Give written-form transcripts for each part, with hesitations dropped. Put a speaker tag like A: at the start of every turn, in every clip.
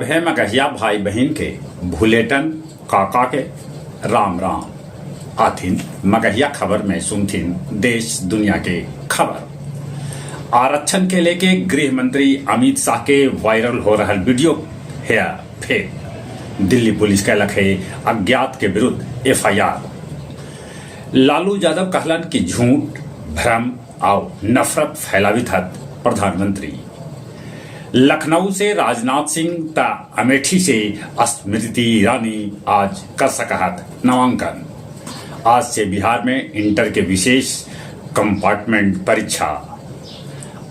A: सभे मगहिया भाई बहन के भूलेटन काका के राम राम आथिन मगहिया खबर में सुनथिन देश दुनिया के खबर। आरक्षण के लेके गृह मंत्री अमित शाह के वायरल हो रहा वीडियो है फेक। दिल्ली पुलिस कहलक है अज्ञात के विरुद्ध एफआईआर। लालू यादव कहलन कि झूठ भ्रम और नफरत फैलावित हत प्रधानमंत्री। लखनऊ से राजनाथ सिंह ता अमेठी से स्मृति ईरानी आज कर सकत नामांकन। आज से बिहार में इंटर के विशेष कंपार्टमेंट परीक्षा।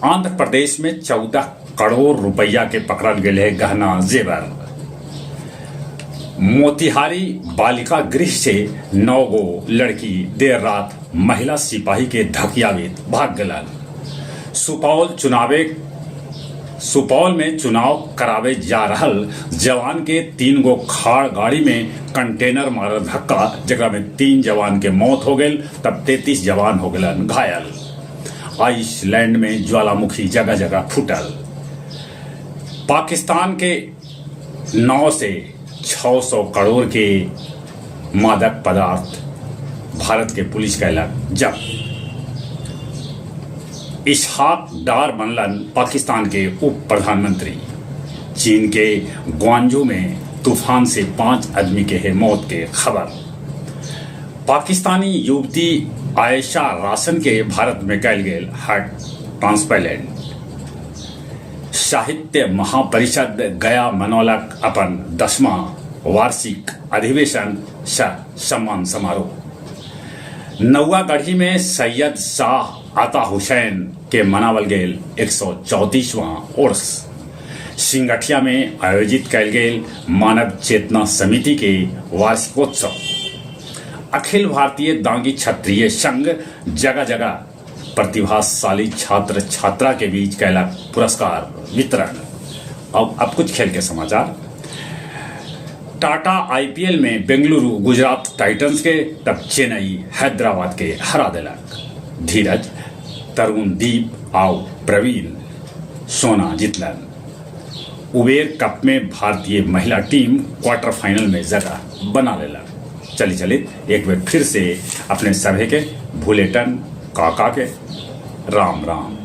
A: आंध्र प्रदेश में 14 करोड़ रुपया के पकड़ल गए है गहना जेवर। मोतिहारी बालिका गृह से 9 गो लड़की देर रात महिला सिपाही के धकियावित भाग गलन। सुपौल में चुनाव करावे जा रहल जवान के 3 गो खाड़ गाड़ी में कंटेनर मारल धक्का, जगह में 3 जवान के मौत हो गई तब 33 जवान हो गलन घायल। आइसलैंड में ज्वालामुखी जगह जगह फूटल। पाकिस्तान के 9 से 600 करोड़ के मादक पदार्थ भारत के पुलिस कहलक जब्त। इसहाक डार बनलन पाकिस्तान के उप प्रधानमंत्री। चीन के ग्वांजू में तूफान से 5 आदमी के है मौत के खबर। पाकिस्तानी युवती आयशा रासन के भारत में कैल गेल हार्ट ट्रांसप्लांट। साहित्य महापरिषद गया मनौलक अपन 10वां वार्षिक अधिवेशन सम्मान समारोह। नौवागढ़ी में सैयद शाह आता हुसैन के मनावल गेल 134वां उर्स। सिंगठिया में आयोजित कैल गेल मानव चेतना समिति के वार्षिकोत्सव। अखिल भारतीय दांगी क्षत्रिय संघ जगह जगह प्रतिभाशाली छात्र छात्रा के बीच कैलक पुरस्कार वितरण। अब कुछ खेल के समाचार। टाटा आईपीएल में बेंगलुरु गुजरात टाइटंस के तब चेन्नई हैदराबाद के हरा दिलक। धीरज, तरुणदीप और प्रवीण सोना जीतलन। उबेर कप में भारतीय महिला टीम क्वार्टर फाइनल में जगह बना लेलक। चलित एक बार फिर से अपने सभी के भूलेटन काका के राम राम।